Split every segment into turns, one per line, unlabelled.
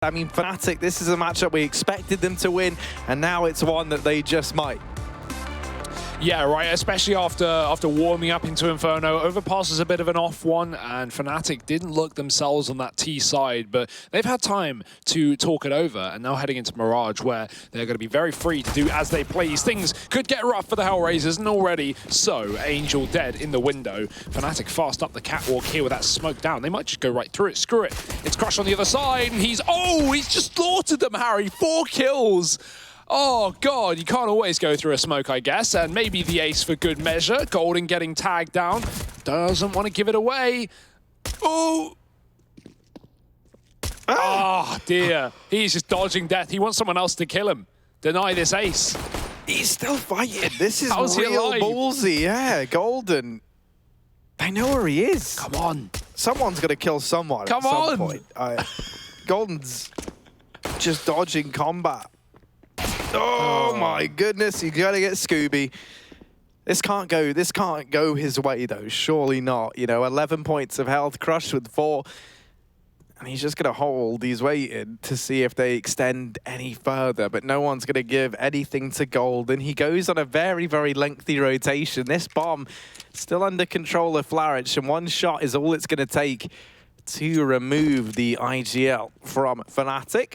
I mean, Fnatic, this is a matchup we expected them to win, and now it's one that they just might.
Yeah, right, especially after warming up into Inferno. Overpass is a bit of an off one, and Fnatic didn't look themselves on that T side, but they've had time to talk it over, and now heading into Mirage, where they're going to be very free to do as they please. Things could get rough for the HellRaisers, and already so, Angel dead in the window. Fnatic fast up the catwalk here with that smoke down. They might just go right through it, screw it. It's Crush on the other side, and he's just slaughtered them, Harry. 4 kills. Oh, God, you can't always go through a smoke, I guess, and maybe the ace for good measure. Golden getting tagged down. Doesn't want to give it away. Oh! Oh, dear. He's just dodging death. He wants someone else to kill him. Deny this ace.
He's still fighting. This is
How's
real ballsy. Yeah, Golden. They know where he is.
Come on.
Someone's going to kill someone at some point. Golden's just dodging combat. Oh my goodness, you gotta get Scooby. This can't go his way though, surely not. You know, 11 points of health, Crush with 4. And he's just gonna hold, he's waiting to see if they extend any further, but no one's gonna give anything to Golden. He goes on a very, very lengthy rotation. This bomb still under control of Flourish, and one shot is all it's gonna take to remove the IGL from Fnatic.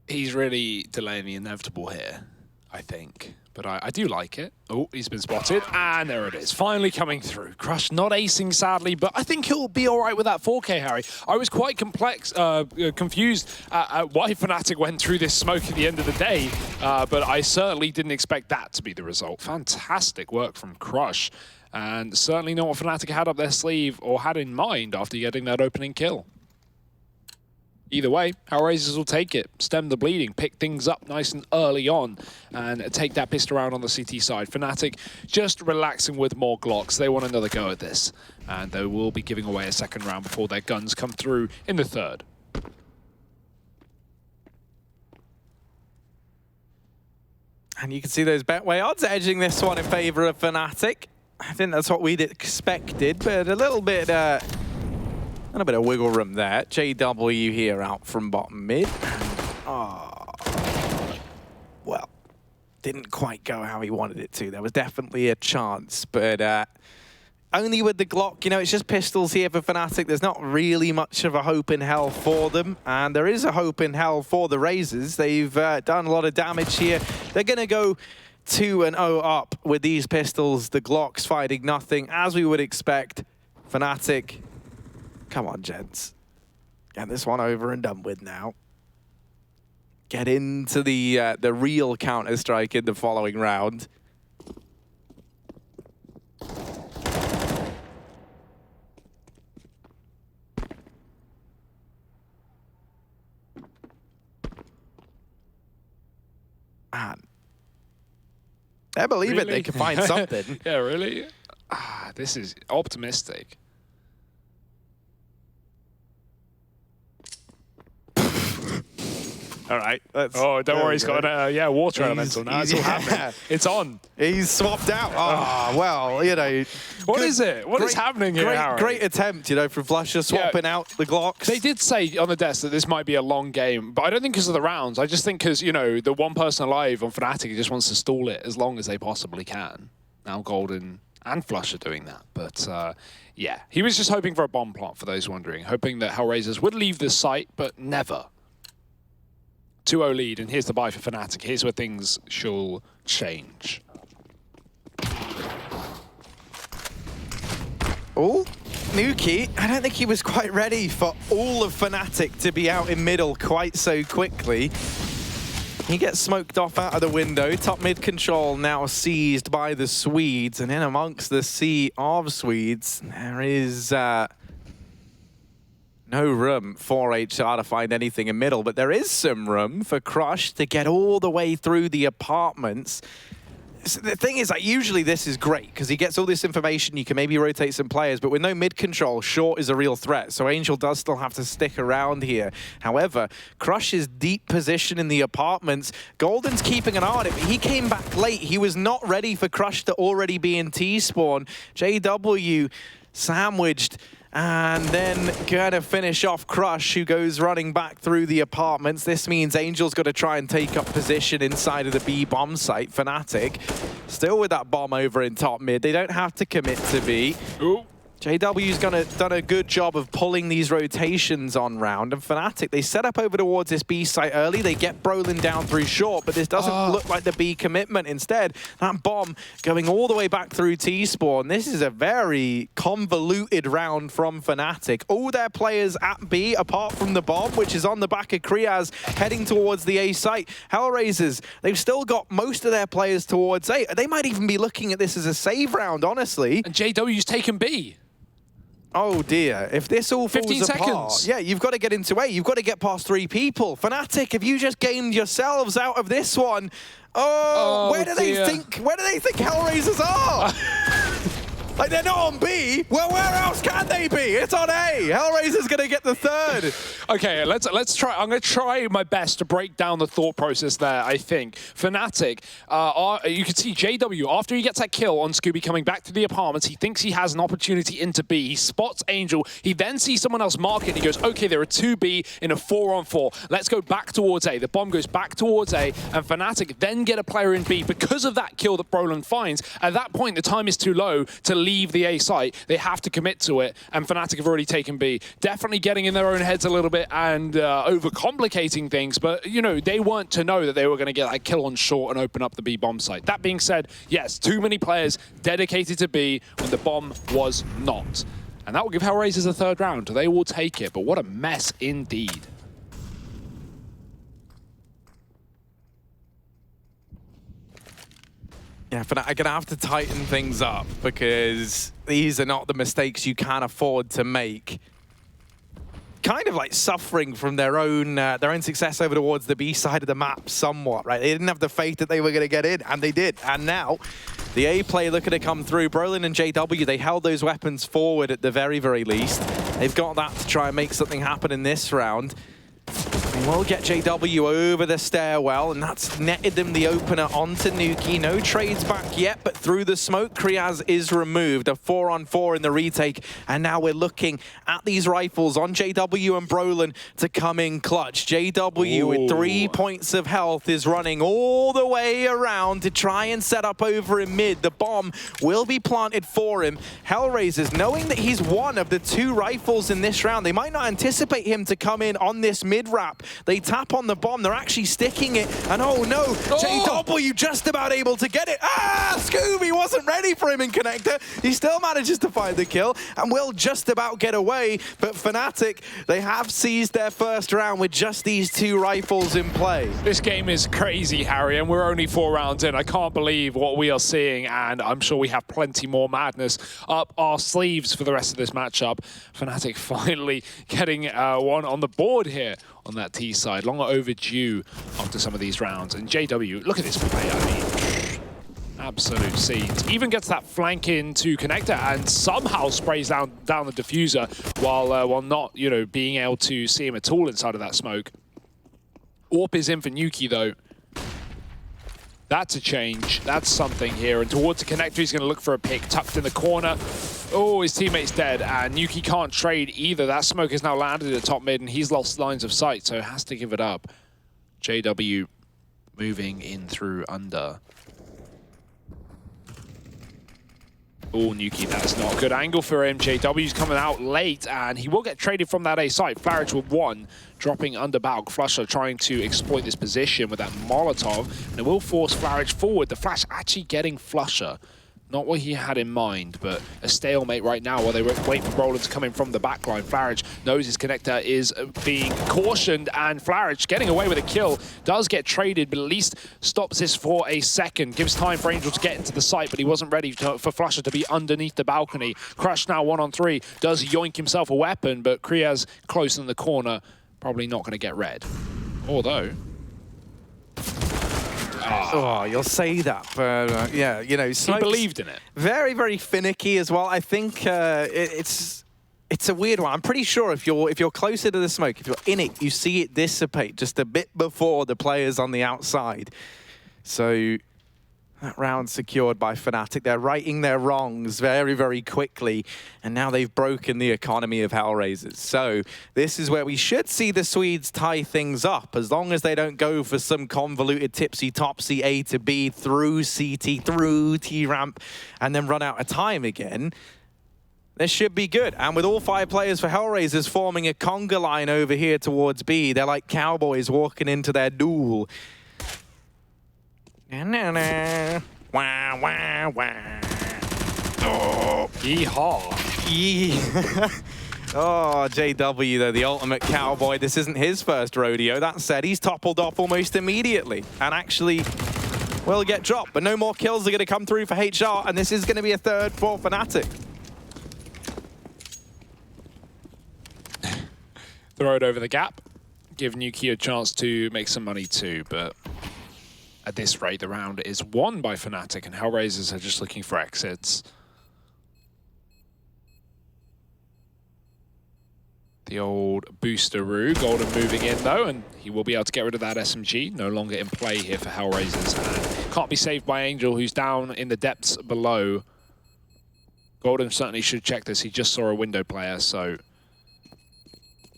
He's really delaying the inevitable here, I think. But I do like it. Oh, he's been spotted. And there it is, finally coming through. Crush not acing, sadly, but I think he'll be all right with that 4K, Harry. I was quite confused at why Fnatic went through this smoke at the end of the day, but I certainly didn't expect that to be the result. Fantastic work from Crush, and certainly not what Fnatic had up their sleeve or had in mind after getting that opening kill. Either way, HellRaisers will take it, stem the bleeding, pick things up nice and early on, and take that pistol round on the CT side. Fnatic just relaxing with more Glocks. They want another go at this, and they will be giving away a second round before their guns come through in the third.
And you can see those Betway odds edging this one in favor of Fnatic. I think that's what we'd expected, but a little bit of wiggle room there. JW here out from bottom mid. Oh, well, didn't quite go how he wanted it to. There was definitely a chance, but only with the Glock. You know, it's just pistols here for Fnatic. There's not really much of a hope in hell for them, and there is a hope in hell for the Raisers. They've done a lot of damage here. They're going to go 2-0 up with these pistols. The Glocks fighting nothing, as we would expect. Fnatic, come on, gents. Get this one over and done with now. Get into the real Counter-Strike in the following round. Man. I believe it, they can find something.
Yeah, really? This is optimistic.
All right.
Oh, don't worry, he's got a water elemental now. It's all happening. It's on.
He's swapped out. Oh, well, you know.
What is it? What is happening here, Harry?
Great attempt, you know, from Flusher swapping out the Glocks.
They did say on the desk that this might be a long game, but I don't think because of the rounds. I just think because, you know, the one person alive on Fnatic just wants to stall it as long as they possibly can. Now Golden and Flush are doing that, but yeah. He was just hoping for a bomb plant, for those wondering, hoping that HellRaisers would leave the site, but never. 2-0 lead, and here's the buy for Fnatic. Here's where things shall change.
Oh, Nuki, I don't think he was quite ready for all of Fnatic to be out in middle quite so quickly. He gets smoked off out of the window. Top mid control now seized by the Swedes, and in amongst the sea of Swedes, there is no room for HR to find anything in middle, but there is some room for Crush to get all the way through the apartments. So the thing is, like, usually this is great because he gets all this information. You can maybe rotate some players, but with no mid control, Short is a real threat. So Angel does still have to stick around here. However, Crush's deep position in the apartments, Golden's keeping an eye on it, but he came back late. He was not ready for Crush to already be in T-spawn. JW sandwiched And then gonna finish off Crush, who goes running back through the apartments. This means Angel's got to try and take up position inside of the B bomb site. Fnatic still with that bomb over in top mid. They don't have to commit to B.
Ooh.
JW's done a good job of pulling these rotations on round, and Fnatic, they set up over towards this B site early. They get Brolin down through short, but this doesn't look like the B commitment. Instead, that bomb going all the way back through T-Spawn. This is a very convoluted round from Fnatic. All their players at B, apart from the bomb, which is on the back of Kriaz, heading towards the A site. HellRaisers, they've still got most of their players towards A. They might even be looking at this as a save round, honestly.
And JW's taken B.
Oh dear, if this all falls
15
apart,
seconds.
Yeah, you've got to get into A, you've got to get past 3 people. Fnatic, if you just gamed yourselves out of this one, where do they think HellRaisers are? Like, they're not on B. Well, where else can they be? It's on A. HellRaisers gonna get the third.
Okay, let's try. I'm gonna try my best to break down the thought process there. I think Fnatic, you can see JW after he gets that kill on Scooby coming back to the apartments. He thinks he has an opportunity into B. He spots Angel. He then sees someone else mark it. He goes, okay, there are 2 B in a 4-on-4. Let's go back towards A. The bomb goes back towards A, and Fnatic then get a player in B because of that kill that Brolin finds. At that point, the time is too low to leave the A site. They have to commit to it, and Fnatic have already taken B. Definitely getting in their own heads a little bit and overcomplicating things, but you know, they weren't to know that they were going to get that kill on short and open up the B bomb site. That being said, yes, too many players dedicated to B when the bomb was not. And that will give HellRaisers a third round. They will take it, but what a mess indeed.
Yeah, but I'm gonna have to tighten things up because these are not the mistakes you can afford to make. Kind of like suffering from their own success over towards the B side of the map somewhat, right? They didn't have the faith that they were gonna get in, and they did. And now, the A play looking to come through. Brolin and JW, they held those weapons forward at the very, very least. They've got that to try and make something happen in this round. We'll get JW over the stairwell, and that's netted them the opener onto Nuki. No trades back yet, but through the smoke, Kriaz is removed. A 4-on-4 in the retake, and now we're looking at these rifles on JW and Brolin to come in clutch. JW with 3 points of health is running all the way around to try and set up over in mid. The bomb will be planted for him. HellRaisers, knowing that he's one of the 2 rifles in this round, they might not anticipate him to come in on this mid-wrap. They tap on the bomb, they're actually sticking it, and oh no, JW just about able to get it. Scooby wasn't ready for him in connector. He still manages to find the kill, and will just about get away, but Fnatic, they have seized their first round with just these 2 rifles in play.
This game is crazy, Harry, and we're only 4 rounds in. I can't believe what we are seeing, and I'm sure we have plenty more madness up our sleeves for the rest of this matchup. Fnatic finally getting one on the board here on that T side. Long overdue after some of these rounds. And JW, look at this play. I mean, absolute scenes. Even gets that flank into connector and somehow sprays down the diffuser while not, you know, being able to see him at all inside of that smoke. AWP is in for Nuki though. That's a change. That's something here. And towards the connector, he's going to look for a pick. Tucked in the corner. Oh, his teammate's dead. And Nuki can't trade either. That smoke has now landed at top mid, and he's lost lines of sight, so has to give it up. JW moving in through under. Oh, Nuki, that's not a good angle for him. JW's coming out late, and he will get traded from that A site. Flaridge with 1, dropping under Balk. Flusher trying to exploit this position with that Molotov, and it will force Flaridge forward. The flash actually getting Flusher. Not what he had in mind, but a stalemate right now while they wait for Brolin to come in from the backline. Flaridge knows his connector is being cautioned, and Flaridge getting away with a kill. Does get traded, but at least stops this for a second. Gives time for Angel to get into the site, but he wasn't ready for Flusher to be underneath the balcony. Crush now 1-on-3. Does yoink himself a weapon, but Kriaz close in the corner. Probably not going to get red. Although...
Oh, you'll say that, but yeah, you know,
he believed in it.
Very, very finicky as well. I think it's a weird one. I'm pretty sure if you're closer to the smoke, if you're in it, you see it dissipate just a bit before the players on the outside. So That round secured by Fnatic. They're righting their wrongs very, very quickly. And now they've broken the economy of HellRaisers. So this is where we should see the Swedes tie things up. As long as they don't go for some convoluted tipsy-topsy A to B through CT, through T-ramp, and then run out of time again. This should be good. And with all 5 players for HellRaisers forming a conga line over here towards B, they're like cowboys walking into their duel. Wah, wah, wah. Oh.
Yeehaw.
Oh, JW, though, the ultimate cowboy. This isn't his first rodeo. That said, he's toppled off almost immediately and actually will get dropped. But no more kills are going to come through for HR, and this is going to be a third for Fnatic.
Throw it over the gap. Give Nuki a chance to make some money too, but at this rate, the round is won by Fnatic, and HellRaisers are just looking for exits. The old boosteroo. Golden moving in, though, and he will be able to get rid of that SMG. No longer in play here for HellRaisers, and can't be saved by Angel, who's down in the depths below. Golden certainly should check this. He just saw a window player, so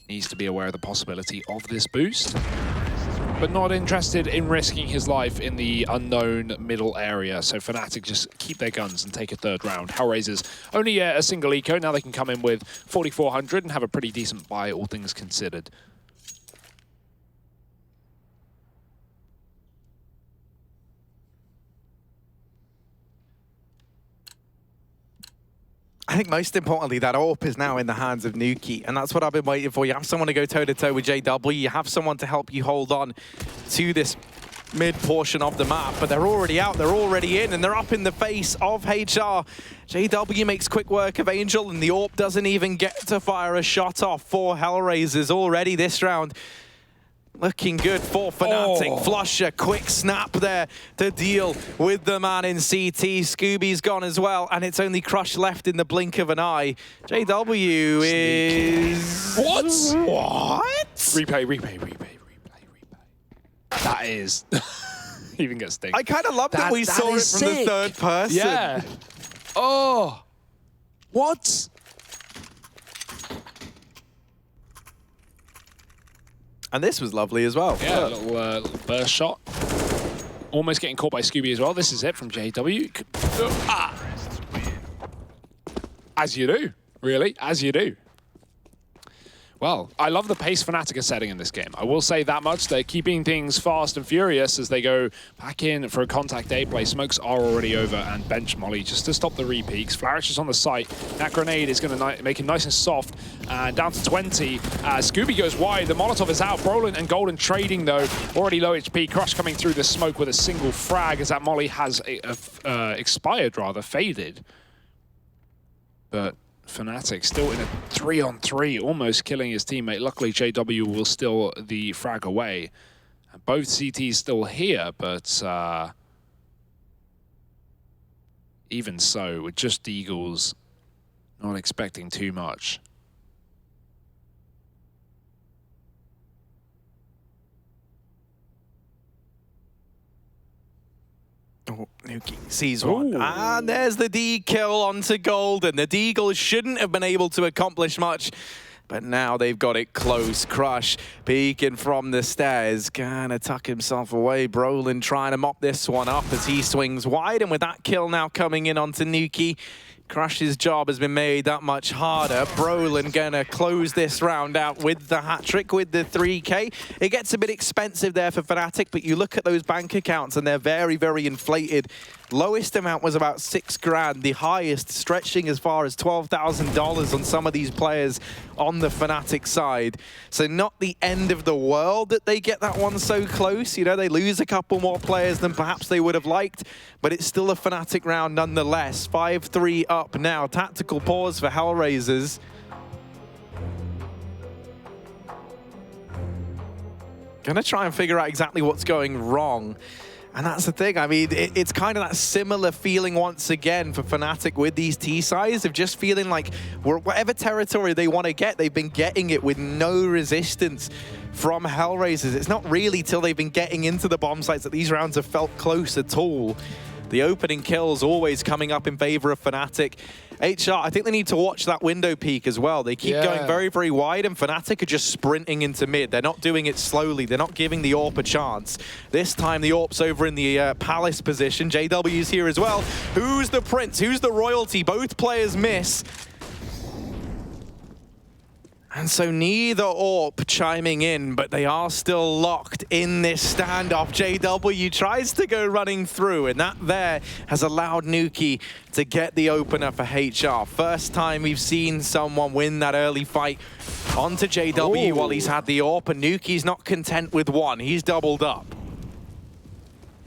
needs to be aware of the possibility of this boost. But not interested in risking his life in the unknown middle area. So Fnatic just keep their guns and take a third round. HellRaisers only a single eco. Now they can come in with 4,400 and have a pretty decent buy, all things considered.
I think most importantly, that AWP is now in the hands of Nuki, and that's what I've been waiting for. You have someone to go toe-to-toe with JW, you have someone to help you hold on to this mid portion of the map, but they're already out, they're already in, and they're up in the face of HR. JW makes quick work of Angel, and the AWP doesn't even get to fire a shot off for HellRaisers already this round. Looking good for Fnatic.
Oh.
Flusher, quick snap there to deal with the man in CT. Scooby's gone as well, and it's only Crush left in the blink of an eye. JW is...
What?
What?
Replay. That is... even gets sting.
I kind of love that we saw it from the third person.
Yeah. Oh. What?
And this was lovely as well.
Yeah, a little burst shot. Almost getting caught by Scooby as well. This is it from JW. As you do, really, as you do. Well, I love the pace Fnatic are setting in this game. I will say that much. They're keeping things fast and furious as they go back in for a contact A play. Smokes are already over, and bench Molly just to stop the re-peaks. Flourish is on the site. That grenade is going to make him nice and soft. And down to 20. Scooby goes wide. The Molotov is out. Brolin and Golden trading, though. Already low HP. Crush coming through the smoke with a single frag as that Molly has expired, rather, faded. But Fnatic still in a 3-on-3, almost killing his teammate. Luckily, JW will still the frag away. And both CTs still here, but even so, with just Eagles, not expecting too much.
Oh, Nuki sees one. Ooh. And there's the D kill onto Golden. The Deagles shouldn't have been able to accomplish much, but now they've got it close. Crush peeking from the stairs. Gonna tuck himself away. Brolin trying to mop this one up as he swings wide. And with that kill now coming in onto Nuki, Crush's job has been made that much harder. Brolin gonna close this round out with the hat-trick, with the 3K. It gets a bit expensive there for Fnatic, but you look at those bank accounts and they're very, very inflated. Lowest amount was about 6 grand. The highest stretching as far as $12,000 on some of these players on the Fnatic side. So not the end of the world that they get that one so close. You know, they lose a couple more players than perhaps they would have liked, but it's still a Fnatic round nonetheless. 5-3 up now. Tactical pause for HellRaisers. Gonna try and figure out exactly what's going wrong. And that's the thing, I mean, it's kind of that similar feeling once again for Fnatic with these T-sides of just feeling like whatever territory they want to get, they've been getting it with no resistance from HellRaisers. It's not really till they've been getting into the bomb sites that these rounds have felt close at all. The opening kills always coming up in favor of Fnatic. HR, I think they need to watch that window peak as well. They keep going very, very wide, and Fnatic are just sprinting into mid. They're not doing it slowly. They're not giving the AWP a chance. This time, the AWP's over in the Palace position. JW's here as well. Who's the Prince? Who's the royalty? Both players miss. And so neither AWP chiming in, but they are still locked in this standoff. JW tries to go running through, and that there has allowed Nuki to get the opener for HR. First time we've seen someone win that early fight onto JW while he's had the AWP, and Nuki's not content with one. He's doubled up.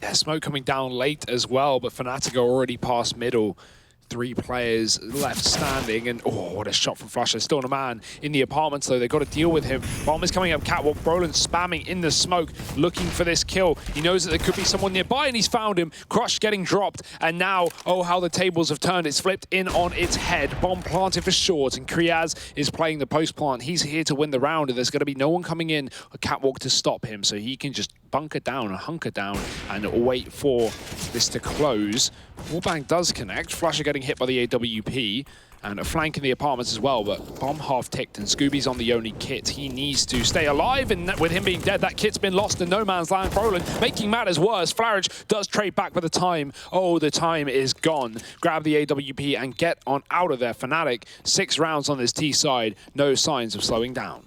Yeah, smoke coming down late as well, but Fnatic are already past middle. 3 players left standing, and oh, what a shot from Flush. There's still a man in the apartments, though. They've got to deal with him. Bomb is coming up catwalk. Brolin spamming in the smoke, looking for this kill. He knows that there could be someone nearby, and he's found him. Crush getting dropped, and now, oh, how the tables have turned. It's flipped in on its head. Bomb planted for short, and Kriaz is playing the post plant. He's here to win the round, and there's going to be no one coming in a catwalk to stop him, so he can just bunker down and hunker down and wait for this to close. Wallbang does connect. Flusher getting hit by the AWP and a flank in the apartments as well, but Bomb half ticked and Scooby's on the only kit. He needs to stay alive, and with him being dead, that kit's been lost in no man's land. Brolin making matters worse. Flarage does trade back for the time. Oh, the time is gone. Grab the AWP and get on out of there. Fnatic, 6 rounds on this T side. No signs of slowing down.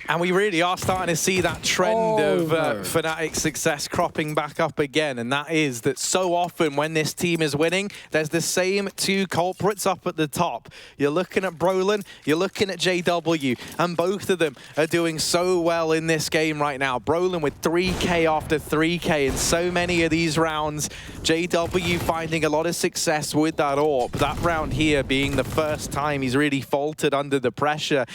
And we really are starting to see that trend of Fnatic success cropping back up again. And that is that so often when this team is winning, there's the same 2 culprits up at the top. You're looking at Brolin, you're looking at JW, and both of them are doing so well in this game right now. Brolin with 3K after 3K in so many of these rounds. JW finding a lot of success with that AWP. That round here being the first time he's really faltered under the pressure.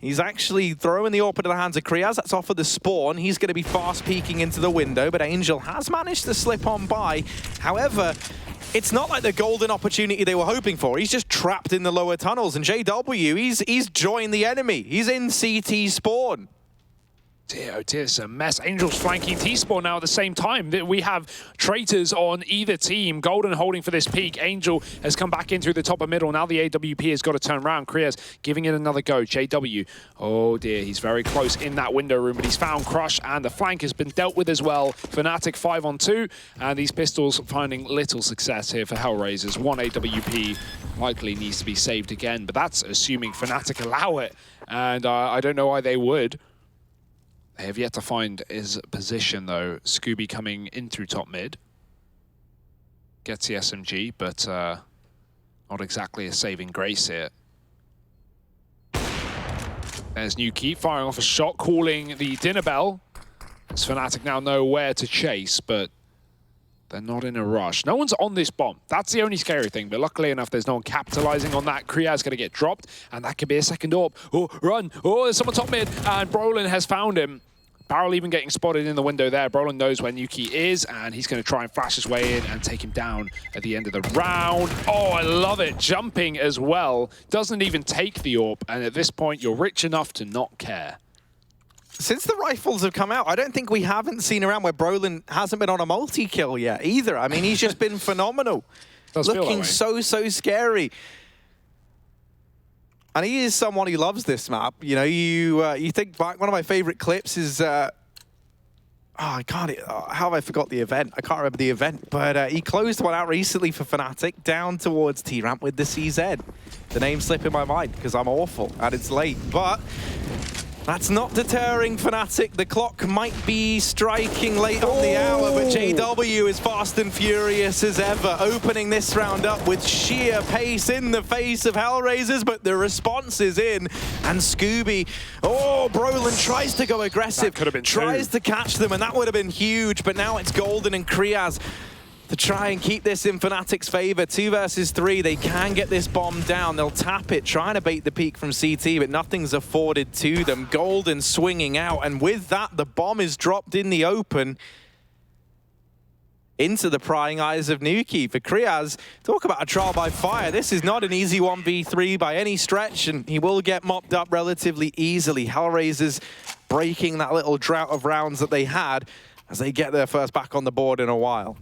He's actually throwing the AWP into the hands of Kriaz. That's off of the spawn. He's going to be fast peeking into the window, but Angel has managed to slip on by. However, it's not like the golden opportunity they were hoping for. He's just trapped in the lower tunnels, and JW, he's joined the enemy. He's in CT spawn.
Dear, oh dear, it's a mess. Angel's flanking T-Spawn now at the same time. We have traitors on either team. Golden holding for this peak. Angel has come back in through the top of middle. Now the AWP has got to turn around. Kriaz giving it another go. JW, oh dear, he's very close in that window room, but he's found Crush, and the flank has been dealt with as well. Fnatic 5-on-2, and these pistols finding little success here for HellRaisers. 1 AWP likely needs to be saved again, but that's assuming Fnatic allow it, and I don't know why they would. They have yet to find his position, though. Scooby coming in through top mid. Gets the SMG, but not exactly a saving grace here. There's Nuki firing off a shot, calling the dinner bell. As Fnatic now know where to chase, but they're not in a rush. No one's on this bomb. That's the only scary thing, but luckily enough, there's no one capitalizing on that. Kriaz going to get dropped, and that could be a second AWP. Oh, run. Oh, there's someone top mid, and Brolin has found him. Barrel even getting spotted in the window there. Brolin knows where Nuki is, and he's going to try and flash his way in and take him down at the end of the round. Oh, I love it. Jumping as well. Doesn't even take the AWP, and at this point, you're rich enough to not care.
Since the rifles have come out, I don't think we haven't seen a round where Brolin hasn't been on a multi-kill yet either. I mean, he's just been phenomenal. Looking so scary. And he is someone who loves this map. You know, you think back, one of my favorite clips is, how have I forgot the event? I can't remember the event, but he closed one out recently for Fnatic down towards T-Ramp with the CZ. The name slipped in my mind because I'm awful and it's late, but that's not deterring Fnatic. The clock might be striking late on the hour, but JW is fast and furious as ever, opening this round up with sheer pace in the face of HellRaisers, but the response is in, and Scooby, Brolin tries to go aggressive, tries to catch them, and that would have been huge, but now it's Golden and Kriaz to try and keep this in Fnatic's favor. 2 versus 3, they can get this bomb down. They'll tap it, trying to bait the peak from CT, but nothing's afforded to them. Golden swinging out, and with that, the bomb is dropped in the open into the prying eyes of Nuki. For Kriaz, talk about a trial by fire. This is not an easy 1v3 by any stretch, and he will get mopped up relatively easily. HellRaisers breaking that little drought of rounds that they had as they get their first back on the board in a while.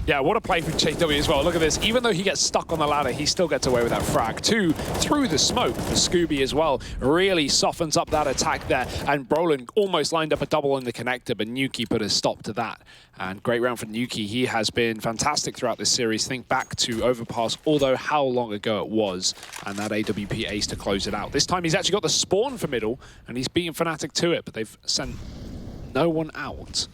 Yeah, what a play from JW as well. Look at this. Even though he gets stuck on the ladder, he still gets away with that frag. 2 through the smoke for Scooby as well. Really softens up that attack there. And Brolin almost lined up a double in the connector, but Nuki put a stop to that. And great round for Nuki. He has been fantastic throughout this series. Think back to Overpass, although how long ago it was. And that AWP ace to close it out. This time he's actually got the spawn for middle, and he's beaten Fnatic to it, but they've sent no one out.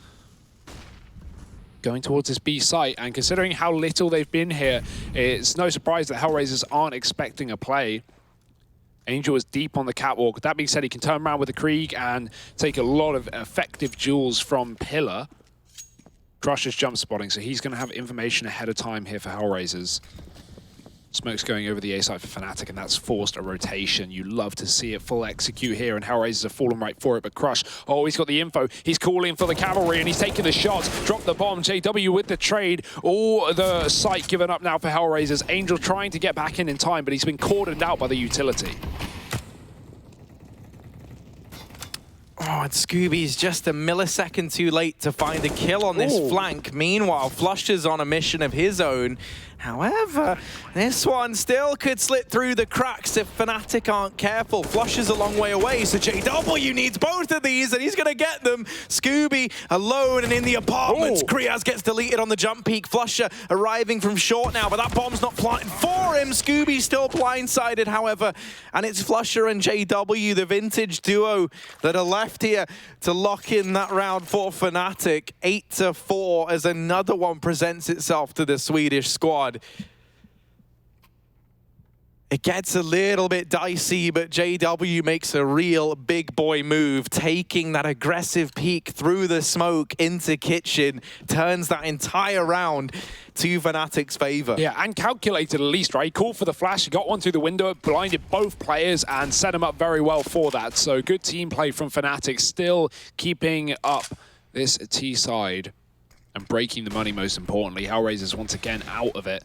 Going towards this B site, and considering how little they've been here, it's no surprise that HellRaisers aren't expecting a play. Angel is deep on the catwalk. That being said, he can turn around with the Krieg and take a lot of effective duels from Pillar. Crush is jump spotting, so he's going to have information ahead of time here for HellRaisers. Smoke's going over the A side for Fnatic, and that's forced a rotation. You love to see it full execute here, and HellRaisers have fallen right for it, but Crush, oh, he's got the info. He's calling for the cavalry, and he's taking the shots. Drop the bomb. JW with the trade. Oh, the site given up now for HellRaisers. Angel trying to get back in time, but he's been cordoned out by the utility.
Oh, and Scooby's just a millisecond too late to find a kill on this flank. Meanwhile, Flusher's on a mission of his own. However, this one still could slip through the cracks if Fnatic aren't careful. Flusher's a long way away, so JW needs both of these, and he's going to get them. Scooby alone and in the apartments. Kriaz gets deleted on the jump peak. Flusher arriving from short now, but that bomb's not planted for him. Scooby's still blindsided, however, and it's Flusher and JW, the vintage duo, that are left here to lock in that round for Fnatic. 8-4 as another one presents itself to the Swedish squad. It gets a little bit dicey, but JW makes a real big boy move, taking that aggressive peek through the smoke into kitchen, turns that entire round to Fnatic's favor.
Yeah, and calculated at least, right? He called for the flash, he got one through the window, blinded both players, and set him up very well for that. So good team play from Fnatic, still keeping up this T side and breaking the money most importantly. HellRaisers once again out of it.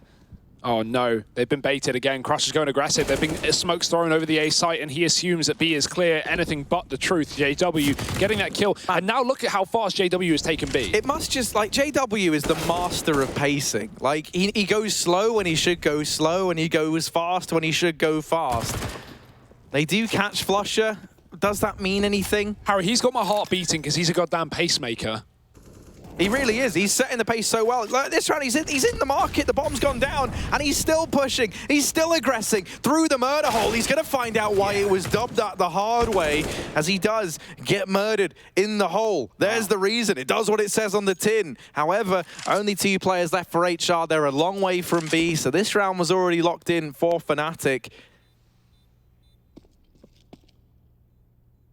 Oh no, they've been baited again. Crush is going aggressive. They've been smokes thrown over the A site, and he assumes that B is clear. Anything but the truth. JW getting that kill. And now look at how fast JW has taken B.
It must just, like, JW is the master of pacing. Like, he goes slow when he should go slow, and he goes fast when he should go fast. They do catch Flusher. Does that mean anything?
Harry, he's got my heart beating because he's a goddamn pacemaker.
He really is. He's setting the pace so well. Like this round, he's in the market. The bomb's gone down, and he's still pushing. He's still aggressing through the murder hole. He's going to find out why it was dubbed that the hard way, as he does get murdered in the hole. There's the reason. It does what it says on the tin. However, only 2 players left for HR. They're a long way from B, so this round was already locked in for Fnatic.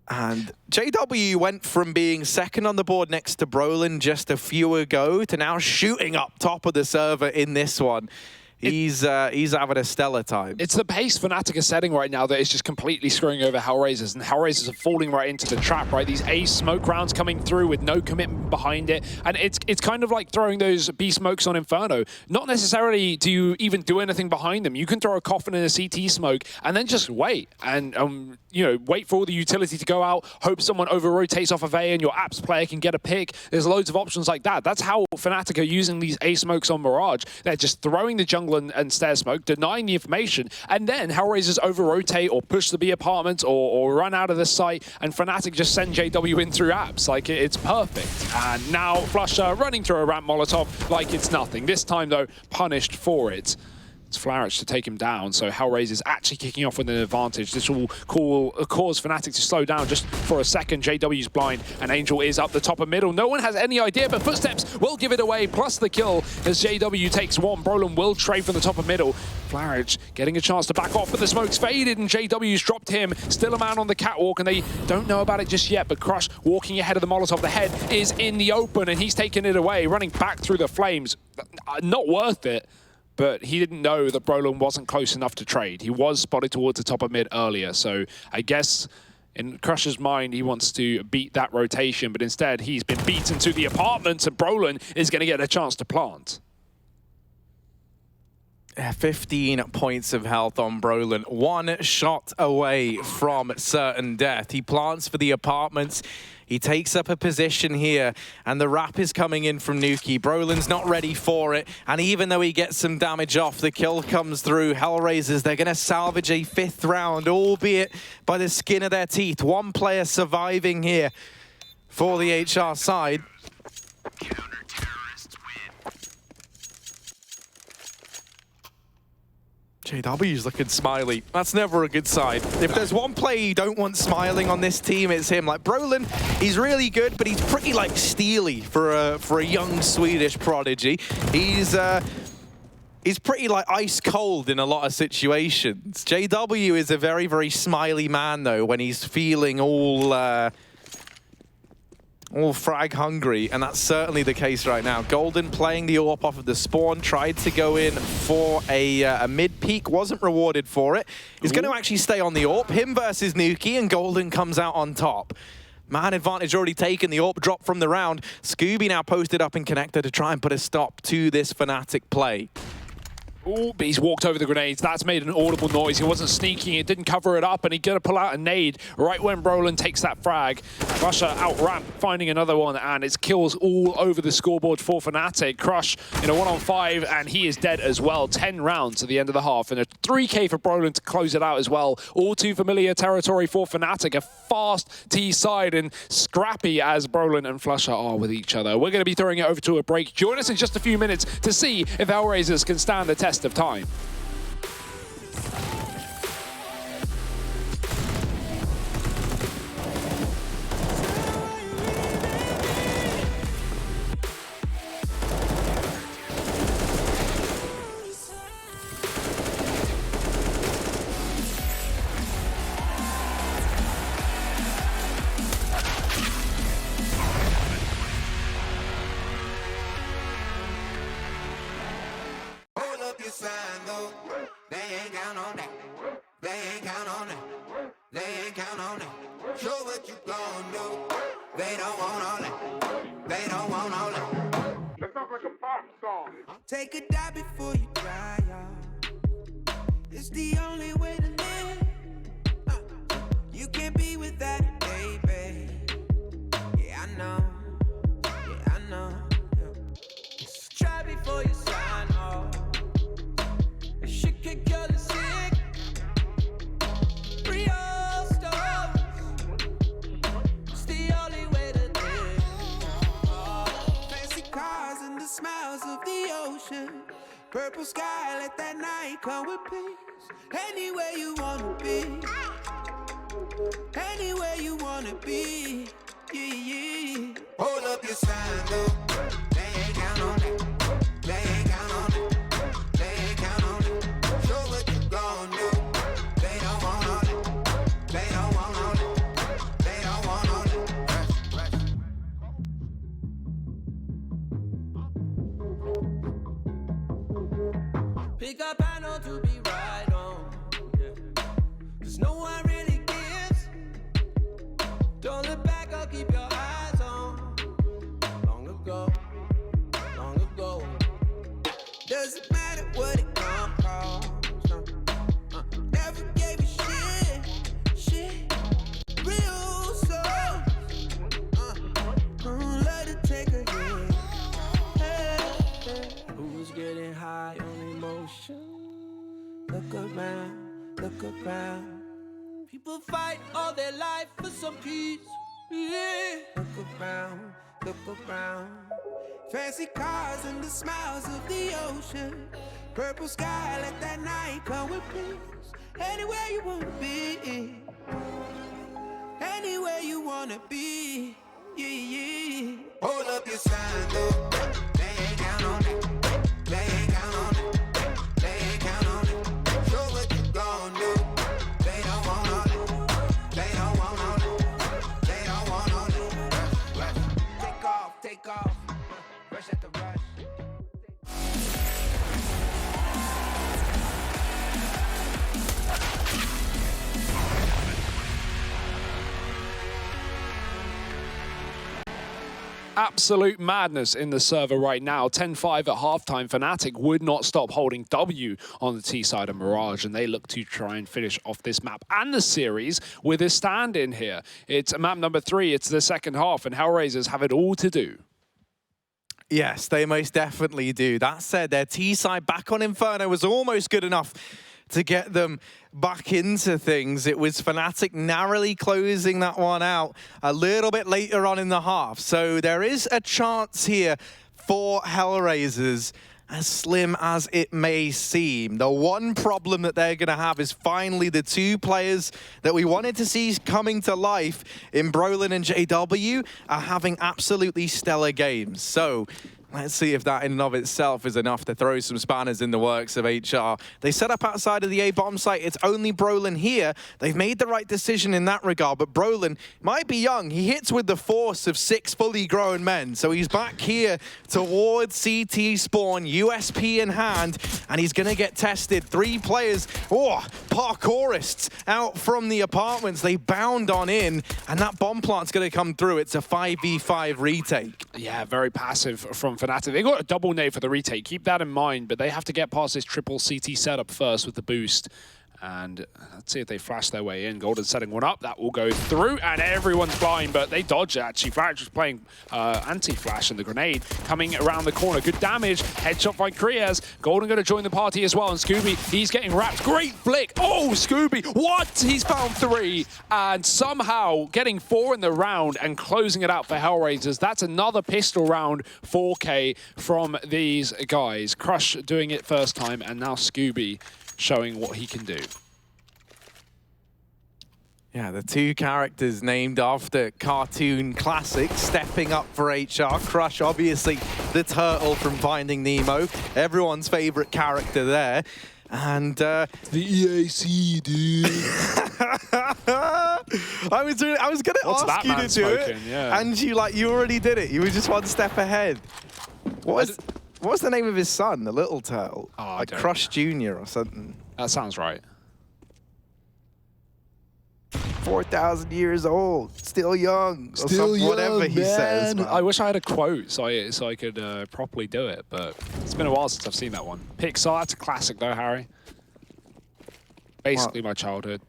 And JW went from being second on the board next to Brolin just a few ago to now shooting up top of the server in this one. He's having a stellar time.
It's the pace Fnatic are setting right now that is just completely screwing over HellRaisers, and HellRaisers are falling right into the trap, right? These A smoke rounds coming through with no commitment behind it, and it's kind of like throwing those B smokes on Inferno. Not necessarily do you even do anything behind them. You can throw a coffin in a CT smoke and then just wait, and you know, wait for all the utility to go out, hope someone over-rotates off of A and your apps player can get a pick. There's loads of options like that. That's how Fnatic are using these A smokes on Mirage. They're just throwing the jungle and stair smoke, denying the information, and then HellRaisers over-rotate or push the B apartments or run out of the site, and Fnatic just send JW in through apps. Like, it's perfect. And now Flusher running through a ramp Molotov like it's nothing. This time, though, punished for it. Flareage to take him down, so HellRaisers actually kicking off with an advantage. This will cause Fnatic to slow down just for a second. JW's blind, and Angel is up the top of middle. No one has any idea, but Footsteps will give it away, plus the kill as JW takes one. Brolin will trade from the top of middle. Flareage getting a chance to back off, but the smoke's faded, and JW's dropped him. Still a man on the catwalk, and they don't know about it just yet, but Crush walking ahead of the Molotov. The head is in the open, and he's taking it away, running back through the flames. Not worth it. But he didn't know that Brolin wasn't close enough to trade. He was spotted towards the top of mid earlier, so I guess in Crush's mind, he wants to beat that rotation, but instead he's been beaten to the apartment, and Brolin is going to get a chance to plant.
15 points of health on Brolin. One shot away from certain death. He plants for the apartments. He takes up a position here, and the wrap is coming in from Nuki. Brolin's not ready for it, and even though he gets some damage off, the kill comes through. HellRaisers, they're going to salvage a 5th round, albeit by the skin of their teeth. One player surviving here for the HR side. JW's looking smiley. That's never a good sign. If there's one player you don't want smiling on this team, it's him. Like Brolin, he's really good, but he's pretty like steely for a young Swedish prodigy. He's pretty like ice cold in a lot of situations. JW is a very, very smiley man though when he's feeling all frag hungry, and that's certainly the case right now. Golden playing the AWP off of the spawn, tried to go in for a mid-peak, wasn't rewarded for it. He's going to actually stay on the AWP. Him versus Nuki, and Golden comes out on top. Man advantage already taken, the AWP drop from the round. Scooby now posted up in connector to try and put a stop to this Fnatic play.
Ooh, but he's walked over the grenades. That's made an audible noise. He wasn't sneaking. It didn't cover it up, and he's going to pull out a nade right when Brolin takes that frag. Crusher out ramp, finding another one, and it's kills all over the scoreboard for Fnatic. Crush in a 1-on-5, and he is dead as well. 10 rounds to the end of the half, and a 3K for Brolin to close it out as well. All too familiar territory for Fnatic. A fast T side and scrappy as Brolin and Flusher are with each other. We're going to be throwing it over to a break. Join us in just a few minutes to see if HellRaisers can stand the test of time.
They ain't count on that. They ain't count on that. They ain't count on that. Show what you gon' do. They don't want all that. They don't want all that.
That sounds like a pop song.
Take a dive before you try, y'all. It's the only way to live. You can't be without it, baby. Yeah, I know. Yeah, I know. Yeah. Try before you sign off. Shit can kill the sick. Real stuff. It's the only way to live. Fancy cars and the smiles of the ocean. Purple sky, let that night come with peace. Anywhere you wanna be. Anywhere you wanna be. Yeah, yeah. Hold up your sign, though. They ain't count on that. They ain't count on that. Pick up panel to be right on, yeah. Cause no one really gives. Don't look back, I'll keep your eyes on. Long ago, doesn't matter what it costs. Never gave a shit, real soul. Let it take a hit. Hey. Who's getting high on emotion? Look around. People fight all their life for some peace. Yeah. Look around. Fancy cars and the smiles of the ocean. Purple sky, let that night come with peace. Anywhere you wanna be. Anywhere you wanna be. Yeah, yeah. Hold up your sign, though. They ain't count on that. They ain't count on that. They ain't count on it. Show what you gon' do. They don't want all that. They don't want all that. They don't want all that. Take off. Rush at the rush.
Absolute madness in the server right now. 10-5 at halftime. Fnatic would not stop holding W on the T side of Mirage, and they look to try and finish off this map and the series with a stand-in here. It's map number 3. It's the second half, and HellRaisers have it all to do.
Yes, they most definitely do. That said, their T side back on Inferno was almost good enough to get them back into things. It was Fnatic narrowly closing that one out a little bit later on in the half. So there is a chance here for HellRaisers, as slim as it may seem. The one problem that they're going to have is finally the two players that we wanted to see coming to life in Brolin and JW are having absolutely stellar games. So let's see if that in and of itself is enough to throw some spanners in the works of HR. They set up outside of the A bomb site. It's only Brolin here. They've made the right decision in that regard, but Brolin might be young. He hits with the force of 6 fully grown men. So he's back here towards CT spawn, USP in hand, and he's going to get tested. 3 players, parkourists out from the apartments. They bound on in, and that bomb plant's going to come through. It's a 5v5 retake.
Yeah, very passive from Fnatic. They got a double nade for the retake. Keep that in mind, but they have to get past this triple CT setup first with the boost. And let's see if they flash their way in. Golden setting one up. That will go through, and everyone's blind, but they dodge it, actually. Flash was playing anti-flash, and the grenade coming around the corner. Good damage. Headshot by Kriaz. Golden going to join the party as well, and Scooby, he's getting wrapped. Great flick. Oh, Scooby. What? He's found 3, and somehow getting 4 in the round and closing it out for HellRaisers. That's another pistol round 4K from these guys. Crush doing it first time, and now Scooby showing what he can do.
Yeah, the 2 characters named after cartoon classics stepping up for HR. Crush, obviously, the turtle from Finding Nemo. Everyone's favorite character there. And the EAC, dude. I was going to ask you to do it,
yeah.
and you already did it. You were just one step ahead. What's the name of his son, the little turtle?
Oh,
like Crush Jr. or something.
That sounds right.
4,000 years old, still young, still young, whatever he says. Man.
I wish I had a quote so I could properly do it, but it's been a while since I've seen that one. Pixar, that's a classic though, Harry. Basically my childhood.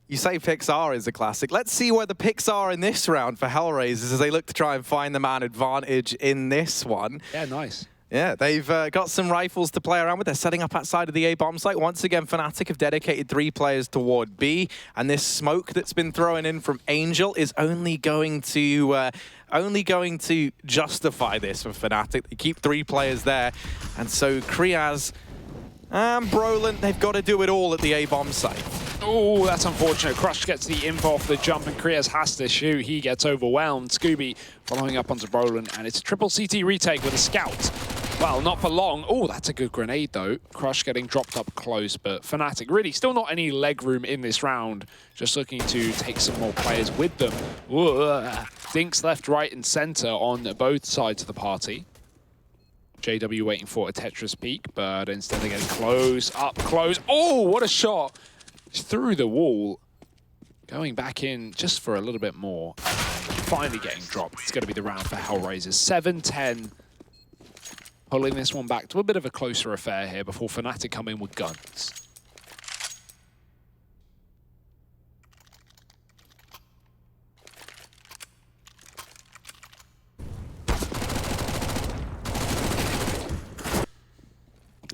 You say Pixar is a classic. Let's see where the picks are in this round for HellRaisers as they look to try and find the man advantage in this one.
Yeah, nice.
Yeah, they've got some rifles to play around with. They're setting up outside of the A bomb site. Once again, Fnatic have dedicated 3 players toward B, and this smoke that's been thrown in from Angel is only going to justify this for Fnatic. They keep 3 players there, and so Kriaz and Brolin, they've got to do it all at the A bomb site.
Oh, that's unfortunate. Crush gets the info off the jump, and Kriaz has to shoot. He gets overwhelmed. Scooby following up onto Brolin, and it's a triple CT retake with a scout. Well, not for long. Oh, that's a good grenade, though. Crush getting dropped up close, but Fnatic really still not any leg room in this round. Just looking to take some more players with them. Ooh, dinks left, right, and center on both sides of the party. JW waiting for a Tetris peek, but instead they're getting close, up close. Oh, what a shot! Through the wall. Going back in just for a little bit more. Finally getting dropped. It's going to be the round for HellRaisers. 7-10. Pulling this one back to a bit of a closer affair here before Fnatic come in with guns.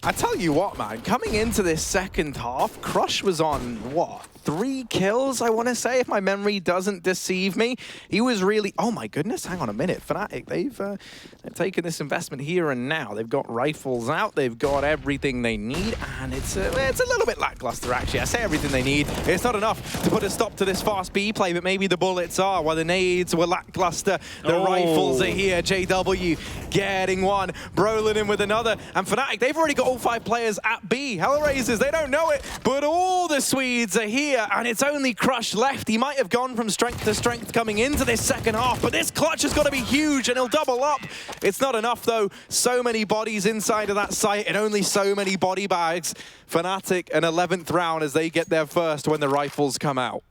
I tell you what, man, coming into this second half, Crush was on, what, 3 kills, I want to say, if my memory doesn't deceive me. He was really, oh my goodness, hang on a minute. Fnatic, they've taken this investment here and now. They've got rifles out, they've got everything they need, and it's a little bit lackluster, actually. I say everything they need. It's not enough to put a stop to this fast B play, but maybe the bullets are. While the nades were lackluster, the rifles are here. JW getting one, Brolin in with another, and Fnatic, they've already got all 5 players at B. HellRaisers, they don't know it, but all the Swedes are here, and it's only Crush left. He might have gone from strength to strength coming into this second half, but this clutch has got to be huge, and he'll double up. It's not enough, though. So many bodies inside of that site, and only so many body bags. Fnatic, an 11th round as they get their first when the rifles come out.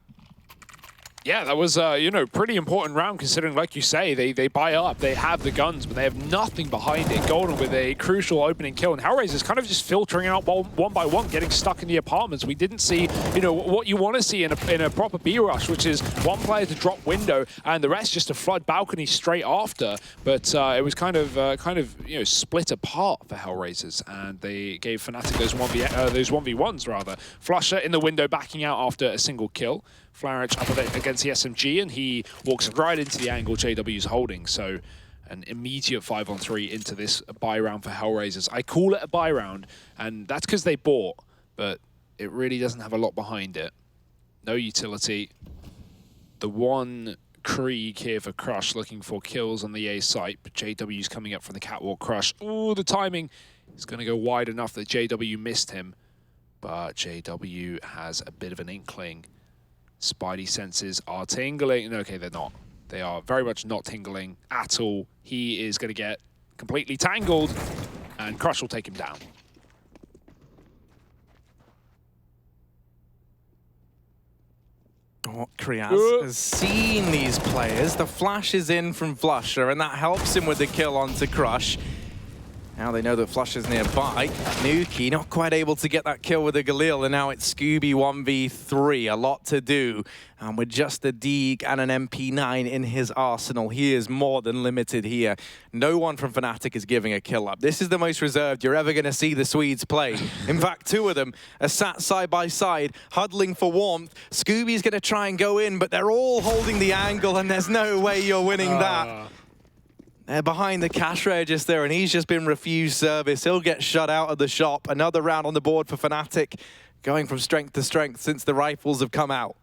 Yeah, that was, you know, pretty important round considering, like you say, they buy up, they have the guns, but they have nothing behind it. Golden with a crucial opening kill, and HellRaisers kind of just filtering out one by one, getting stuck in the apartments. We didn't see, you know, what you want to see in a proper B-rush, which is one player to drop window and the rest just to flood balcony straight after. But it was kind of, you know, split apart for HellRaisers, and they gave Fnatic those 1v1s rather. Flusher in the window backing out after a single kill. Flareage up against the SMG, and he walks right into the angle JW's holding. So an immediate 5-on-3 into this buy round for HellRaisers. I call it a buy round, and that's because they bought, but it really doesn't have a lot behind it. No utility. The one Krieg here for Crush looking for kills on the A site, but JW's coming up from the catwalk. Crush, ooh, the timing is going to go wide enough that JW missed him, but JW has a bit of an inkling. Spidey senses are tingling. Okay, they're not. They are very much not tingling at all. He is going to get completely tangled, and Crush will take him down.
Kriaz has seen these players. The flash is in from Flusher, and that helps him with the kill onto Crush. Now they know that Flusher's nearby. Nuki not quite able to get that kill with the Galil, and now it's Scooby 1v3. A lot to do. And with just a Deeg and an MP9 in his arsenal, he is more than limited here. No one from Fnatic is giving a kill up. This is the most reserved you're ever going to see the Swedes play. In fact, two of them are sat side by side, huddling for warmth. Scooby's going to try and go in, but they're all holding the angle, and there's no way you're winning that. They're behind the cash register, and he's just been refused service. He'll get shut out of the shop. Another round on the board for Fnatic, going from strength to strength since the rifles have come out.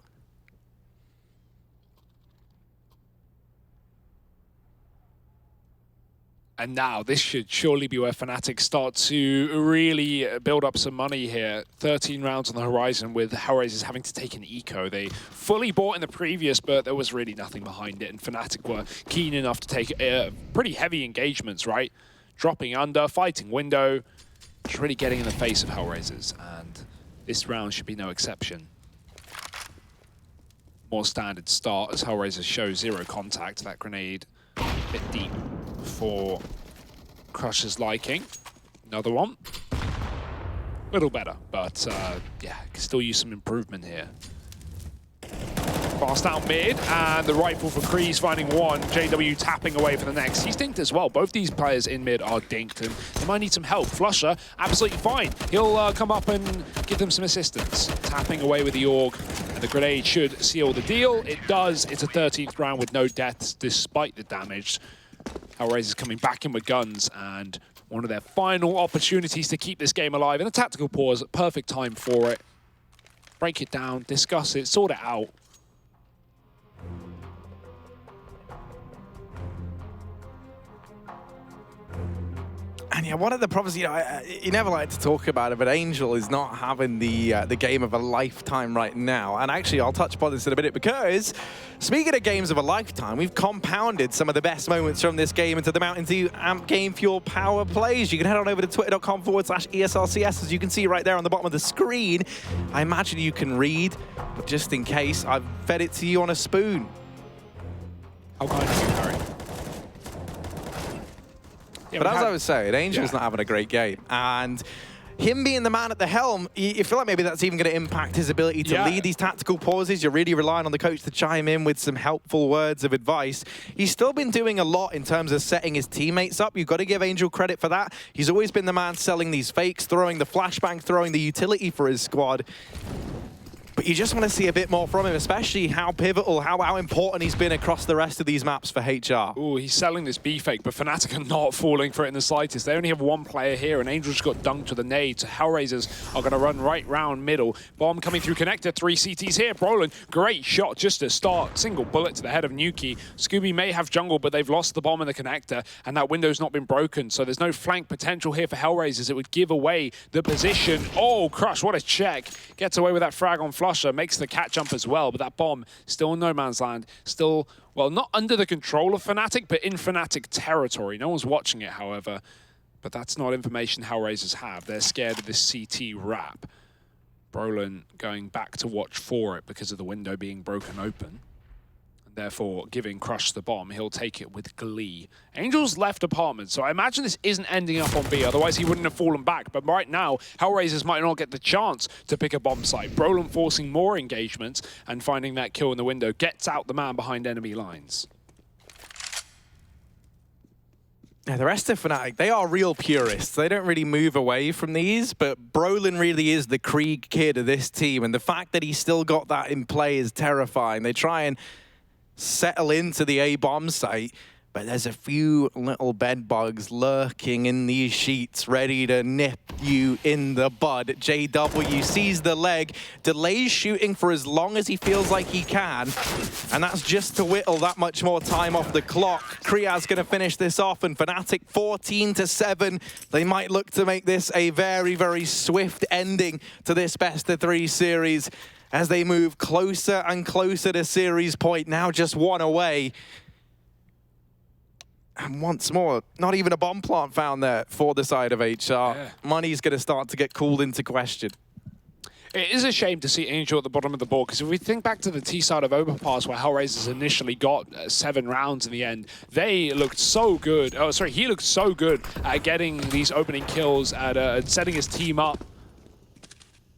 And now this should surely be where Fnatic start to really build up some money here. 13 rounds on the horizon with HellRaisers having to take an eco. They fully bought in the previous, but there was really nothing behind it. And Fnatic were keen enough to take pretty heavy engagements, right? Dropping under, fighting window, just really getting in the face of HellRaisers. And this round should be no exception. More standard start as HellRaisers show zero contact. That grenade a bit deep for Crush's liking. Another one. A little better, but yeah, can still use some improvement here. Fast out mid, and the rifle for Kreese finding one. JW tapping away for the next. He's dinked as well. Both these players in mid are dinked, and they might need some help. Flusher, absolutely fine. He'll come up and give them some assistance. Tapping away with the AUG, and the grenade should seal the deal. It does. It's a 13th round with no deaths, despite the damage. HellRaisers coming back in with guns, and one of their final opportunities to keep this game alive. In a tactical pause, perfect time for it. Break it down, discuss it, sort it out.
And yeah, one of the problems, you know, you never like to talk about it, but Angel is not having the game of a lifetime right now. And actually, I'll touch upon this in a minute, because speaking of games of a lifetime, we've compounded some of the best moments from this game into the Mountain Dew Amp Game Fuel Power Plays. You can head on over to twitter.com/ESLCS, as you can see right there on the bottom of the screen. I imagine you can read, but just in case, I've fed it to you on a spoon.
How kind of you, Harry? Yeah,
but as I was saying, Angel's not having a great game. And him being the man at the helm, you feel like maybe that's even going to impact his ability to lead these tactical pauses. You're really relying on the coach to chime in with some helpful words of advice. He's still been doing a lot in terms of setting his teammates up. You've got to give Angel credit for that. He's always been the man selling these fakes, throwing the flashbang, throwing the utility for his squad. But you just want to see a bit more from him, especially how pivotal, how important he's been across the rest of these maps for HR.
Ooh, he's selling this B fake, but Fnatic are not falling for it in the slightest. They only have one player here, and Angel just got dunked to the nade. So HellRaisers are going to run right round middle. Bomb coming through connector, 3 CTs here. Brolin, great shot just to start. Single bullet to the head of Nuki. Scooby may have jungle, but they've lost the bomb in the connector, and that window's not been broken. So there's no flank potential here for HellRaisers. It would give away the position. Oh, Crush, what a check. Gets away with that frag on Flusher, makes the catch jump as well, but that bomb still in no man's land, still, well, not under the control of Fnatic, but in Fnatic territory. No one's watching it, however, but that's not information HellRaisers have. They're scared of this CT wrap. Brolin going back to watch for it because of the window being broken open. therefore giving Crush the bomb. He'll take it with glee. Angel's left apartment, so I imagine this isn't ending up on B, otherwise he wouldn't have fallen back. But right now, HellRaisers might not get the chance to pick a bomb site. Brolin forcing more engagements and finding that kill in the window gets out the man behind enemy lines.
Yeah, the rest of Fnatic, they are real purists. They don't really move away from these, but Brolin really is the Krieg kid of this team, and the fact that he's still got that in play is terrifying. They try and settle into the A bomb site, but there's a few little bed bugs lurking in these sheets, ready to nip you in the bud. JW sees the leg, delays shooting for as long as he feels like he can, and that's just to whittle that much more time off the clock. Kriaz gonna finish this off, and Fnatic 14-7. They might look to make this a very, very swift ending to this best-of-3 series as they move closer and closer to series point, now just one away. And once more, not even a bomb plant found there for the side of HR. Yeah. Money's going to start to get called into question.
It is a shame to see Angel at the bottom of the board, because if we think back to the T side of Overpass, where HellRaisers initially got 7 rounds in the end, they looked so good. Oh, sorry, he looked so good at getting these opening kills, at setting his team up,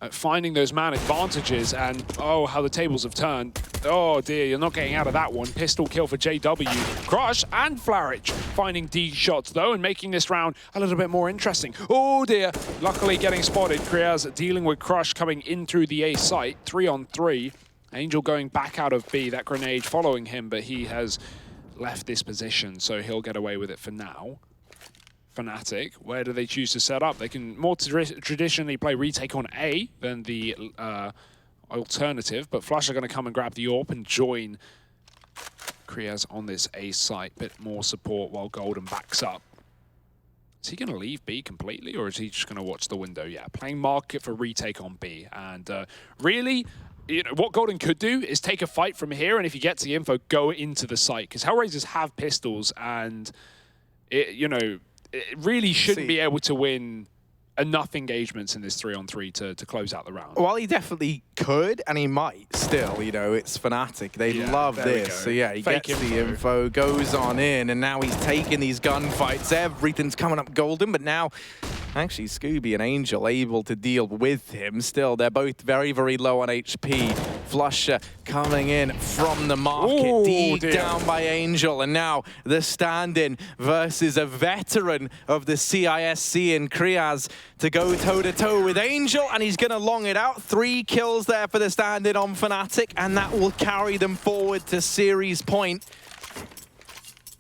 at finding those man advantages, and oh, how the tables have turned. Oh dear, you're not getting out of that one. Pistol kill for JW. Crush and Flarich finding D shots though, and making this round a little bit more interesting. Oh dear, luckily getting spotted. Kriaz dealing with Crush coming in through the A site, 3-on-3. Angel going back out of B, that grenade following him, but he has left this position, so he'll get away with it for now. Fnatic, where do they choose to set up? They can more traditionally play retake on A than the alternative, but Flush are going to come and grab the AWP and join Kriaz on this A site. Bit more support while Golden backs up. Is he going to leave B completely, or is he just going to watch the window? Yeah, playing market for retake on B. And really, you know, what Golden could do is take a fight from here, and if he gets the info, go into the site. Because HellRaisers have pistols, and it, you know, it really shouldn't be able to win enough engagements in this 3-on-3 to close out the round.
Well, he definitely could, and he might still. You know, it's Fnatic. They love this. So yeah, he gets the info, goes on in, and now he's taking these gunfights. Everything's coming up Golden, but now actually Scooby and Angel able to deal with him. Still, they're both very, very low on HP. Flusher coming in from the market.
Ooh,
D down by Angel, and now the stand-in versus a veteran of the CISC in Kriaz to go toe-to-toe with Angel, and he's going to long it out. 3 kills there for the stand-in on Fnatic, and that will carry them forward to series point.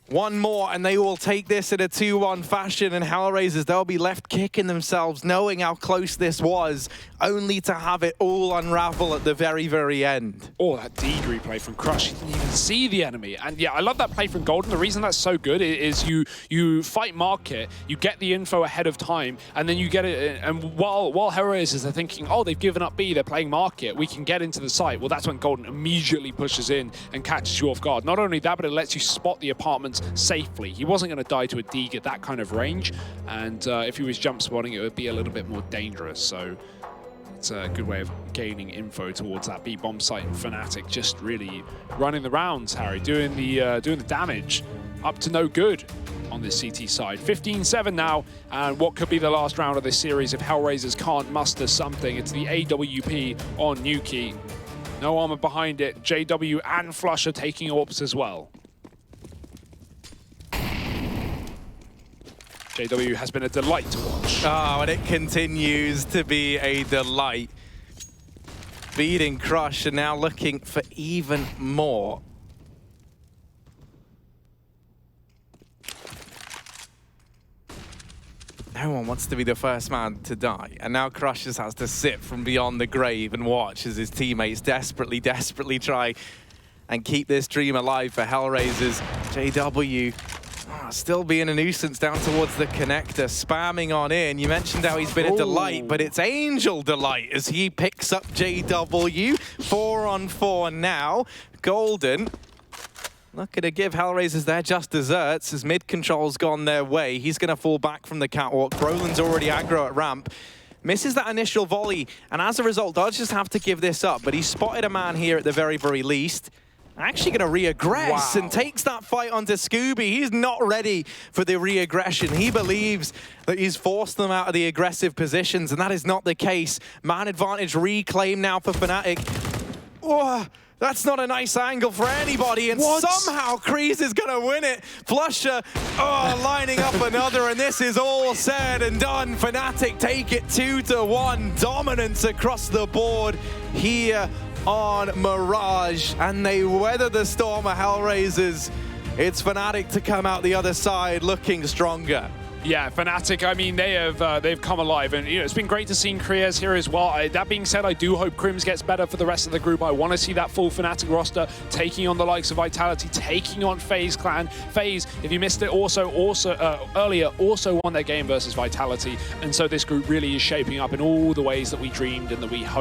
One more, and they will take this in a 2-1 fashion, and HellRaisers, they'll be left kicking themselves, knowing how close this was, only to have it all unravel at the very, very end.
Oh, that D replay from Crush. He didn't even see the enemy. And yeah, I love that play from Golden. The reason that's so good is you fight market, you get the info ahead of time, and then you get it. And while HellRaisers are thinking, oh, they've given up B, they're playing market, we can get into the site. Well, that's when Golden immediately pushes in and catches you off guard. Not only that, but it lets you spot the apartments safely. He wasn't going to die to a Deeg at that kind of range, and if he was jump spotting, it would be a little bit more dangerous. So it's a good way of gaining info towards that B bomb site. And Fnatic just really running the rounds, Harry, doing the damage up to no good on this CT side. 15-7 now, and what could be the last round of this series if HellRaisers can't muster something. It's the AWP on Nuki. No armor behind it. JW and Flush are taking AWPs as well. JW has been a delight to watch.
Oh, and it continues to be a delight. Beating Crush and now looking for even more. No one wants to be the first man to die. And now Crush just has to sit from beyond the grave and watch as his teammates desperately, desperately try and keep this dream alive for HellRaisers. JW still being a nuisance down towards the connector, spamming on in. You mentioned how he's been a delight, but it's Angel delight as he picks up JW. 4-on-4 now. Golden looking to give HellRaisers their just desserts as mid control's gone their way. He's going to fall back from the catwalk. Brolin's already aggro at ramp. Misses that initial volley, and as a result, does just have to give this up. But he spotted a man here at the very, very least. Actually going to re-aggress and takes that fight onto Scooby. He's not ready for the re-aggression. He believes that he's forced them out of the aggressive positions, and that is not the case. Man advantage reclaim now for Fnatic. Oh, that's not a nice angle for anybody, and somehow Kreese is going to win it. Flusher, lining up another, and this is all said and done. Fnatic take it 2-1. Dominance across the board here on Mirage, and they weather the storm of HellRaisers. It's Fnatic to come out the other side looking stronger.
Yeah, Fnatic, I mean, they've come alive, and it's been great to see Kriaz here as well. That being said, I do hope Crims gets better for the rest of the group. I want to see that full Fnatic roster taking on the likes of Vitality, taking on FaZe Clan. FaZe, if you missed it, earlier, also won their game versus Vitality, and so this group really is shaping up in all the ways that we dreamed and that we hoped.